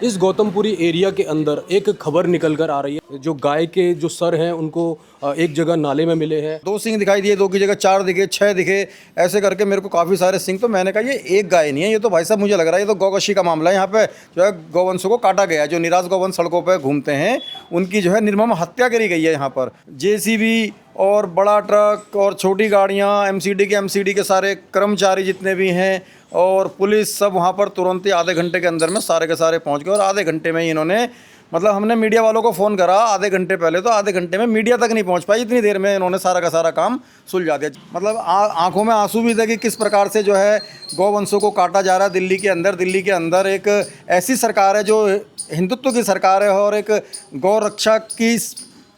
इस गौतमपुरी एरिया के अंदर एक खबर निकल कर आ रही है। जो गाय के जो सर हैं उनको एक जगह नाले में मिले हैं। 2 सिंह दिखाई दिए, 2 की जगह 4 दिखे, 6 दिखे, ऐसे करके मेरे को काफ़ी सारे सिंह। तो मैंने कहा ये एक गाय नहीं है, ये तो भाई साहब मुझे लग रहा है ये तो गौकशी का मामला है। यहाँ पे जो है गौवंशों को काटा गया है, जो निराश गौवंश सड़कों पर घूमते हैं उनकी जो है निर्मम हत्या करी गई है। यहाँ पर जेसीबी और बड़ा ट्रक और छोटी गाड़ियाँ, एमसीडी के सारे कर्मचारी जितने भी हैं और पुलिस सब वहाँ पर तुरंत ही आधे घंटे के अंदर में सारे के सारे पहुँच गए। और आधे घंटे में ही इन्होंने मतलब हमने मीडिया वालों को फ़ोन करा आधे घंटे पहले, तो आधे घंटे में मीडिया तक नहीं पहुंच पाई। इतनी देर में इन्होंने सारा का सारा काम सुलझा दिया। मतलब आंखों में आंसू भी थे कि किस प्रकार से जो है गौवंशों को काटा जा रहा है दिल्ली के अंदर एक ऐसी सरकार है जो हिंदुत्व की सरकार है और एक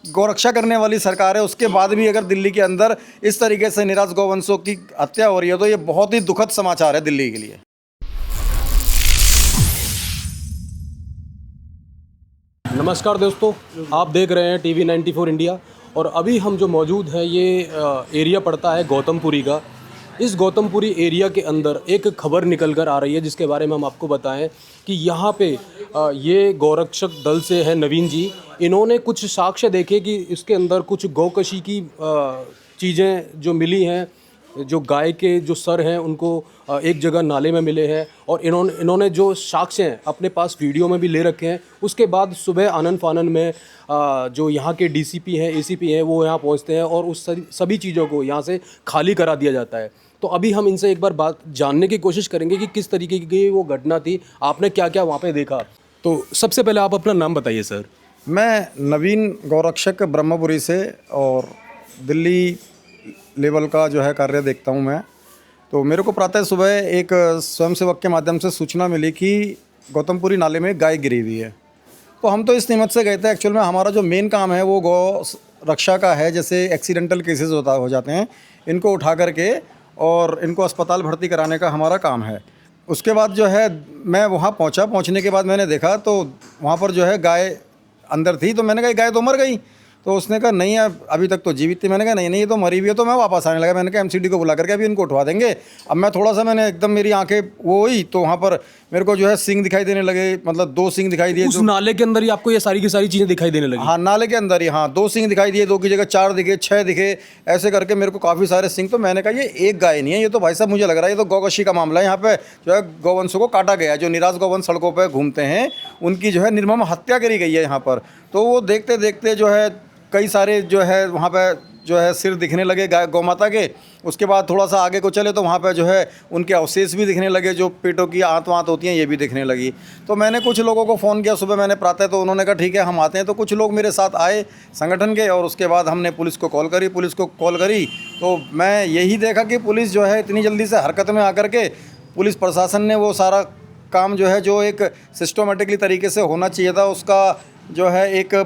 गौरक्षा करने वाली सरकार है। उसके बाद भी अगर दिल्ली के अंदर इस तरीके से निराश गौवंशों की हत्या हो रही है तो ये बहुत ही दुखद समाचार है दिल्ली के लिए। नमस्कार दोस्तों, आप देख रहे हैं टीवी 94 इंडिया। और अभी हम जो मौजूद हैं ये एरिया पड़ता है गौतमपुरी का। इस गौतमपुरी एरिया के अंदर एक खबर निकल कर आ रही है जिसके बारे में हम आपको बताएं कि यहाँ पे ये गौरक्षक दल से है नवीन जी। इन्होंने कुछ साक्ष्य देखे कि इसके अंदर कुछ गौकशी की चीज़ें जो मिली हैं, जो गाय के जो सर हैं उनको एक जगह नाले में मिले हैं। और इन्होंने जो साक्ष्य हैं अपने पास वीडियो में भी ले रखे हैं। उसके बाद सुबह आनन फानन में जो यहाँ के डीसीपी हैं, एसीपी हैं, वो यहाँ पहुँचते हैं और उस सभी चीज़ों को यहाँ से खाली करा दिया जाता है। तो अभी हम इनसे एक बार बात जानने की कोशिश करेंगे कि किस तरीके की वो घटना थी, आपने क्या क्या वहाँ पे देखा। तो सबसे पहले आप अपना नाम बताइए सर। मैं नवीन गौरक्षक ब्रह्मपुरी से और दिल्ली लेवल का जो है कार्य देखता हूँ मैं। तो मेरे को प्रातः सुबह एक स्वयंसेवक के माध्यम से सूचना मिली कि गौतमपुरी नाले में गाय गिरी हुई है। तो हम तो इस निमित्त से गए थे। एक्चुअल में हमारा जो मेन काम है वो गौ रक्षा का है। जैसे एक्सीडेंटल केसेस हो जाते हैं, इनको उठा करके और इनको अस्पताल भर्ती कराने का हमारा काम है। उसके बाद जो है मैं वहाँ पहुँचने के बाद मैंने देखा तो वहाँ पर जो है गाय अंदर थी। तो मैंने कहा गाय तो मर गई। तो उसने कहा नहीं अभी तक तो जीवित थी। मैंने कहा नहीं ये तो मरी हुई है। तो मैं वापस आने लगा। मैंने कहा एमसीडी को बुला करके अभी इनको उठवा देंगे। अब मैं थोड़ा सा मैंने एकदम मेरी आंखें वो हुई तो वहाँ पर मेरे को जो है सिंह दिखाई देने लगे। मतलब 2 सिंह दिखाई दिए। उस नाले के अंदर ही आपको ये सारी की सारी चीज़ें दिखाई देने लगी? हाँ, नाले के अंदर ही। हाँ, 2 सिंह दिखाई दिए, 2 की जगह 4 दिखे, 6 दिखे, ऐसे करके मेरे को काफ़ी सारे सिंह। तो मैंने कहा ये एक गाय नहीं है, ये तो भाई साहब मुझे लग रहा है ये तो गौकशी का मामला है। यहाँ पे जो है गौवंशों को काटा गया है, जो निराश गौवंश सड़कों पर घूमते हैं उनकी जो है निर्मम हत्या करी गई है यहाँ पर। तो वो देखते देखते जो है कई सारे जो है वहाँ पे जो है सिर दिखने लगे गाय गौ माता के। उसके बाद थोड़ा सा आगे को चले तो वहाँ पे जो है उनके अवशेष भी दिखने लगे, जो पेटों की आंत वाँत होती हैं ये भी दिखने लगी। तो मैंने कुछ लोगों को फ़ोन किया सुबह मैंने प्रातः, तो उन्होंने कहा ठीक है हम आते हैं। तो कुछ लोग मेरे साथ आए संगठन के और उसके बाद हमने पुलिस को कॉल करी। तो मैं यही देखा कि पुलिस जो है इतनी जल्दी से हरकत में आकर के पुलिस प्रशासन ने वो सारा काम जो है जो एक सिस्टमेटिकली तरीके से होना चाहिए था उसका जो है एक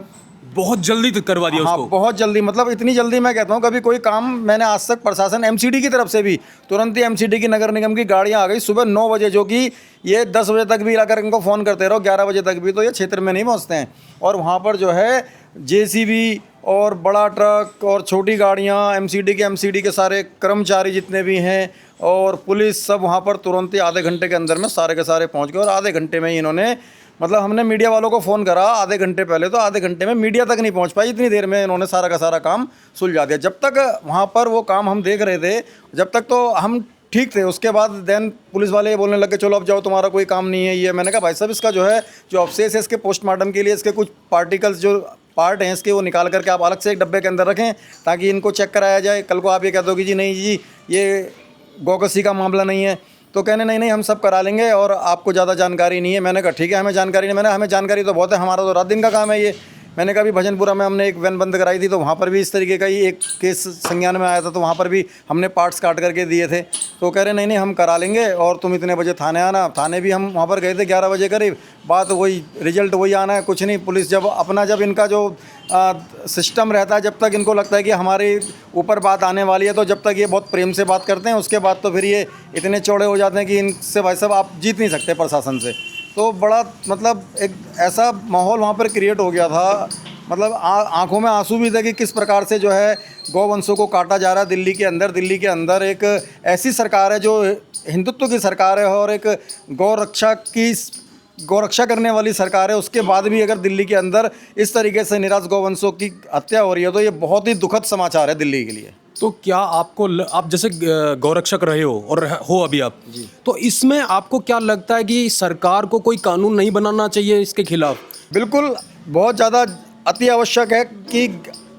बहुत जल्दी करवा दिया। हाँ, उसको बहुत जल्दी। मतलब इतनी जल्दी मैं कहता हूँ कभी कोई काम मैंने आज तक प्रशासन एमसीडी की तरफ से भी तुरंत ही एमसीडी की नगर निगम की गाड़ियाँ आ गई सुबह 9 बजे, जो कि ये 10 बजे तक भी लाकर इनको फ़ोन करते रहो 11 बजे तक भी तो ये क्षेत्र में नहीं पहुँचते हैं। और वहाँ पर जो है जेसीबी और बड़ा ट्रक और छोटी गाड़ियाँ, एमसीडी के सारे कर्मचारी जितने भी हैं और पुलिस सब वहाँ पर तुरंत ही आधे घंटे के अंदर में सारे के सारे पहुँच गए। और आधे घंटे में ही इन्होंने मतलब हमने मीडिया वालों को फ़ोन करा आधे घंटे पहले, तो आधे घंटे में मीडिया तक नहीं पहुंच पाई। इतनी देर में इन्होंने सारा का सारा काम सुलझा दिया। जब तक वहां पर वो काम हम देख रहे थे जब तक तो हम ठीक थे। उसके बाद देन पुलिस वाले बोलने लगे चलो अब जाओ तुम्हारा कोई काम नहीं है ये। मैंने कहा भाई साहब इसका जो है जो अवशेष है इसके पोस्टमार्टम के लिए इसके कुछ पार्टिकल्स जो पार्ट हैं इसके वो निकाल करके आप अलग से एक डब्बे के अंदर रखें ताकि इनको चेक कराया जाए। कल को आप ये कह दोगे जी नहीं जी ये गौकशी का मामला नहीं है, तो कहने नहीं हम सब करा लेंगे और आपको ज़्यादा जानकारी नहीं है। मैंने कहा ठीक है हमें जानकारी नहीं। मैंने हमें जानकारी तो बहुत है, हमारा तो रात दिन का काम है ये। मैंने कहा अभी भजनपुरा में हमने एक वैन बंद कराई थी तो वहाँ पर भी इस तरीके का ही एक केस संज्ञान में आया था, तो वहाँ पर भी हमने पार्ट्स काट करके दिए थे। तो कह रहे नहीं हम करा लेंगे और तुम इतने बजे थाने आना। थाने भी हम वहाँ पर गए थे 11 बजे करीब। बात वही, रिजल्ट वही आना है, कुछ नहीं। पुलिस जब इनका जो सिस्टम रहता है, जब तक इनको लगता है कि हमारे ऊपर बात आने वाली है तो जब तक ये बहुत प्रेम से बात करते हैं, उसके बाद तो फिर ये इतने चौड़े हो जाते हैं कि इनसे भाई साहब आप जीत नहीं सकते प्रशासन से। तो बड़ा मतलब एक ऐसा माहौल वहाँ पर क्रिएट हो गया था। मतलब आंखों में आंसू भी थे कि किस प्रकार से जो है गौवंशों को काटा जा रहा है दिल्ली के अंदर एक ऐसी सरकार है जो हिंदुत्व की सरकार है और एक गौरक्षा करने वाली सरकार है, उसके बाद भी अगर दिल्ली के अंदर इस तरीके से निराश गौवंशों की हत्या हो रही है तो ये बहुत ही दुखद समाचार है दिल्ली के लिए। तो क्या आप जैसे गौरक्षक रहे हो और हो अभी आप, तो इसमें आपको क्या लगता है कि सरकार को कोई कानून नहीं बनाना चाहिए इसके खिलाफ? बिल्कुल, बहुत ज़्यादा अति आवश्यक है कि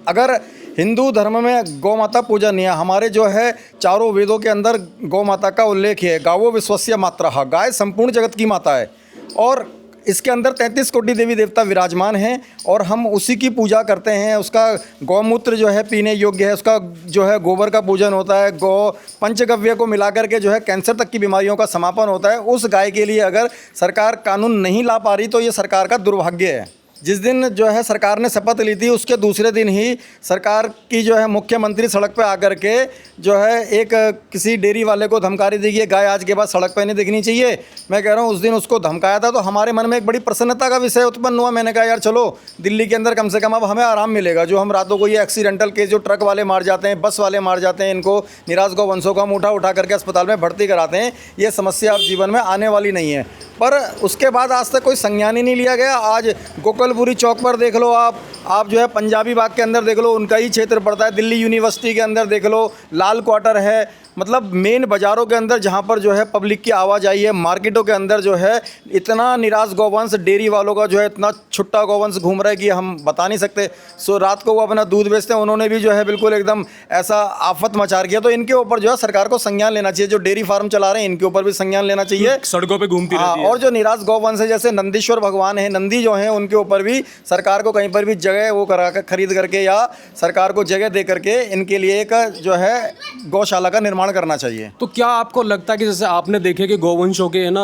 अगर हिंदू धर्म में गौ माता पूजन है, हमारे जो है चारों वेदों के अंदर गौ माता का उल्लेख है, गावो विश्वस्य मातरः, गाय संपूर्ण जगत की माता है और इसके अंदर 33 कोटि देवी देवता विराजमान हैं और हम उसी की पूजा करते हैं। उसका गौमूत्र जो है पीने योग्य है, उसका जो है गोबर का पूजन होता है, गौ पंचगव्य को मिलाकर के जो है कैंसर तक की बीमारियों का समापन होता है। उस गाय के लिए अगर सरकार कानून नहीं ला पा रही तो ये सरकार का दुर्भाग्य है। जिस दिन जो है सरकार ने शपथ ली थी उसके दूसरे दिन ही सरकार की जो है मुख्यमंत्री सड़क पे आकर के जो है एक किसी डेयरी वाले को धमकारी दी कि गाय आज के बाद सड़क पे नहीं दिखनी चाहिए। मैं कह रहा हूँ उस दिन उसको धमकाया था तो हमारे मन में एक बड़ी प्रसन्नता का विषय उत्पन्न हुआ। मैंने कहा यार चलो दिल्ली के अंदर कम से कम अब हमें आराम मिलेगा। जो हम रातों को ये एक्सीडेंटल केस जो ट्रक वाले मार जाते हैं, बस वाले मार जाते हैं, इनको निराश गौवंशों को हम उठा करके अस्पताल में भर्ती कराते हैं, ये समस्या अब जीवन में आने वाली नहीं है। पर उसके बाद आज तक कोई संज्ञान ही नहीं लिया गया। आज गोकलपुरी चौक पर देख लो, आप जो है पंजाबी बाग के अंदर देख लो, उनका ही क्षेत्र पड़ता है। दिल्ली यूनिवर्सिटी के अंदर देख लो, लाल क्वार्टर है, मतलब मेन बाज़ारों के अंदर जहाँ पर जो है पब्लिक की आवाजाही है, मार्केटों के अंदर जो है इतना निराश गौवंश, डेयरी वालों का जो है इतना छुट्टा गौवंश घूम रहा है कि हम बता नहीं सकते। सो रात को वो अपना दूध बेचते हैं, उन्होंने भी जो है बिल्कुल एकदम ऐसा आफत मचा किया। तो इनके ऊपर जो है सरकार को संज्ञान लेना चाहिए। जो डेयरी फार्म चला रहे हैं इनके ऊपर भी संज्ञान लेना चाहिए। सड़कों पे घूमती रहती है। और जो निराश गौवंश है जैसे नंदीश्वर भगवान है, नंदी जो हैं, उनके ऊपर भी सरकार को कहीं पर भी जगह वो करा कर खरीद करके या सरकार को जगह दे करके इनके लिए एक जो है गौशाला का निर्माण करना चाहिए। तो क्या आपको लगता है कि जैसे आपने देखे कि गौवंशों के है ना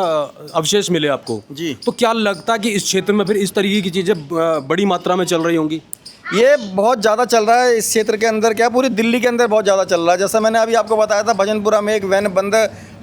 अवशेष मिले आपको जी, तो क्या लगता है कि इस क्षेत्र में फिर इस तरीके की चीज़ें बड़ी मात्रा में चल रही होंगी? ये बहुत ज़्यादा चल रहा है इस क्षेत्र के अंदर, क्या पूरी दिल्ली के अंदर बहुत ज़्यादा चल रहा है। जैसा मैंने अभी आपको बताया था, भजनपुरा में एक वैन बंद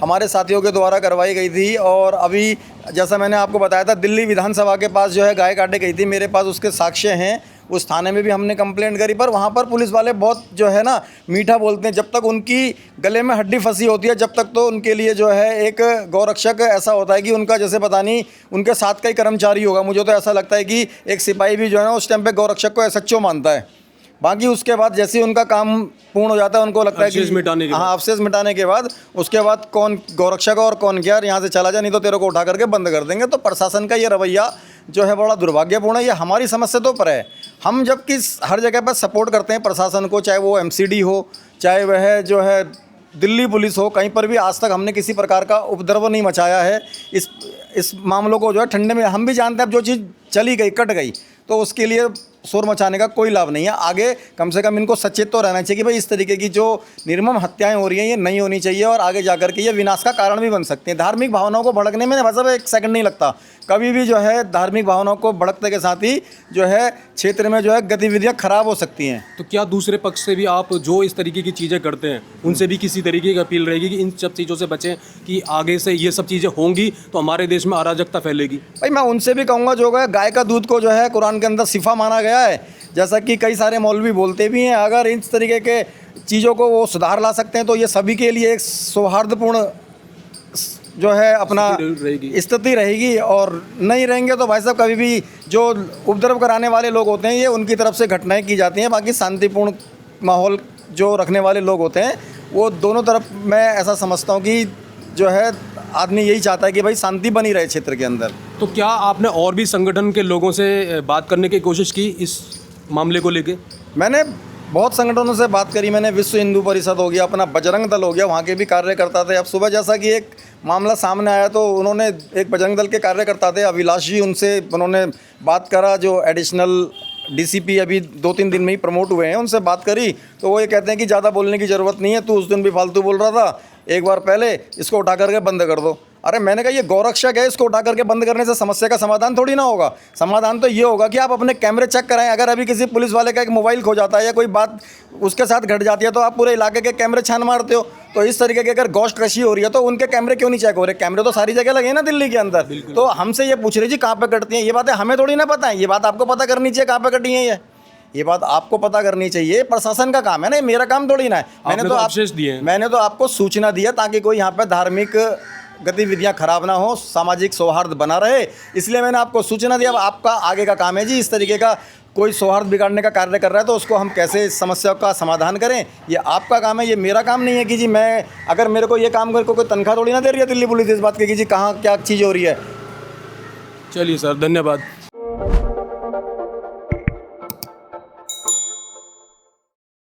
हमारे साथियों के द्वारा करवाई गई थी और अभी जैसा मैंने आपको बताया था दिल्ली विधानसभा के पास जो है गाय काटे गई थी। मेरे पास उसके साक्ष्य हैं, उस थाने में भी हमने कंप्लेंट करी, पर वहाँ पर पुलिस वाले बहुत जो है ना मीठा बोलते हैं। जब तक उनकी गले में हड्डी फंसी होती है जब तक तो उनके लिए जो है एक गौरक्षक ऐसा होता है कि उनका जैसे पता नहीं उनके साथ का ही कर्मचारी होगा। मुझे तो ऐसा लगता है कि एक सिपाही भी जो है ना उस टाइम पे गौरक्षक को एसएचओ मानता है। बाकी उसके बाद जैसे ही उनका काम पूर्ण हो जाता है उनको लगता है कि अवशेष मिटाने के बाद उसके बाद कौन गौरक्षक और कौन क्या, यहाँ से चला जा नहीं तो तेरे को उठा करके बंद कर देंगे। तो प्रशासन का ये रवैया जो है बड़ा दुर्भाग्यपूर्ण है। ये हमारी समझ से तो पर है। हम जबकि हर जगह पर सपोर्ट करते हैं प्रशासन को, चाहे वो एमसीडी हो, चाहे वह जो है दिल्ली पुलिस हो, कहीं पर भी आज तक हमने किसी प्रकार का उपद्रव नहीं मचाया है। इस मामलों को जो है ठंडे में हम भी जानते हैं, अब जो चीज़ चली गई कट गई तो उसके लिए शोर मचाने का कोई लाभ नहीं है। आगे कम से कम इनको सचेत तो रहना चाहिए कि भाई इस तरीके की जो निर्मम हत्याएं हो रही हैं ये नहीं होनी चाहिए और आगे जाकर के ये विनाश का कारण भी बन सकते हैं। धार्मिक भावनाओं को भड़कने में मतलब एक सेकंड नहीं लगता। कभी भी जो है धार्मिक भावनाओं को भड़कने के साथ ही जो है क्षेत्र में जो है गतिविधियाँ खराब हो सकती हैं। तो क्या दूसरे पक्ष से भी आप जो इस तरीके की चीज़ें करते हैं उनसे भी किसी तरीके की अपील रहेगी कि इन सब चीज़ों से बचें कि आगे से ये सब चीज़ें होंगी तो हमारे देश में अराजकता फैलेगी? भाई मैं उनसे भी कहूँगा, जो है गाय का दूध को जो है कुरान के अंदर शिफा माना गया है, जैसा कि कई सारे मौलवी बोलते भी हैं। अगर इस तरीके के चीज़ों को वो सुधार ला सकते हैं तो ये सभी के लिए एक सौहार्दपूर्ण जो है अपना स्थिति रहेगी। और नहीं रहेंगे तो भाई साहब कभी भी जो उपद्रव कराने वाले लोग होते हैं ये उनकी तरफ से घटनाएं की जाती हैं। बाकी शांतिपूर्ण माहौल जो रखने वाले लोग होते हैं वो दोनों तरफ मैं ऐसा समझता हूँ कि जो है आदमी यही चाहता है कि भाई शांति बनी रहे क्षेत्र के अंदर। तो क्या आपने और भी संगठन के लोगों से बात करने की कोशिश की इस मामले को लेके? मैंने बहुत संगठनों से बात करी। मैंने विश्व हिंदू परिषद हो गया, अपना बजरंग दल हो गया, वहाँ के भी कार्यकर्ता थे। अब सुबह जैसा कि एक मामला सामने आया तो उन्होंने एक बजरंग दल के कार्यकर्ता थे अभिलाष जी, उनसे उन्होंने बात करा, जो एडिशनल डीसीपी अभी 2-3 दिन में ही प्रमोट हुए हैं, उनसे बात करी तो वो ये कहते हैं कि ज़्यादा बोलने की ज़रूरत नहीं है, तू उस दिन भी फालतू बोल रहा था, एक बार पहले इसको उठा करके बंद कर दो। अरे मैंने कहा ये गौरक्षक है, इसको उठा करके बंद करने से समस्या का समाधान थोड़ी ना होगा। समाधान तो ये होगा कि आप अपने कैमरे चेक कराएं। अगर अभी किसी पुलिस वाले का एक मोबाइल खो जाता है या कोई बात उसके साथ घट जाती है तो आप पूरे इलाके के कैमरे छान मारते हो। तो इस तरीके की अगर गोश्त कशी हो रही है तो उनके कैमरे क्यों नहीं चेक हो रहे? कैमरे तो सारी जगह लगे हैं ना दिल्ली के अंदर। तो हमसे ये पूछ रही जी कहाँ पे कटती हैं ये बातें, हमें थोड़ी ना पता है। ये बात आपको पता करनी चाहिए कहाँ पे कटी है ये बात आपको पता करनी चाहिए। प्रशासन का काम है ना, मेरा काम थोड़ी ना है। मैंने तो आपको सूचना दिया ताकि कोई यहाँ पे धार्मिक गतिविधियां खराब ना हो, सामाजिक सौहार्द बना रहे, इसलिए मैंने आपको सूचना दी। अब आपका आगे का काम है जी, इस तरीके का कोई सौहार्द बिगाड़ने का कार्य कर रहा है तो उसको हम कैसे समस्या का समाधान करें, ये आपका काम है, ये मेरा काम नहीं है कि जी मैं, अगर मेरे को ये काम करके कोई तनख्वाह थोड़ी ना दे रही है दिल्ली पुलिस इस बात की कि जी कहाँ क्या चीज़ हो रही है। चलिए सर, धन्यवाद।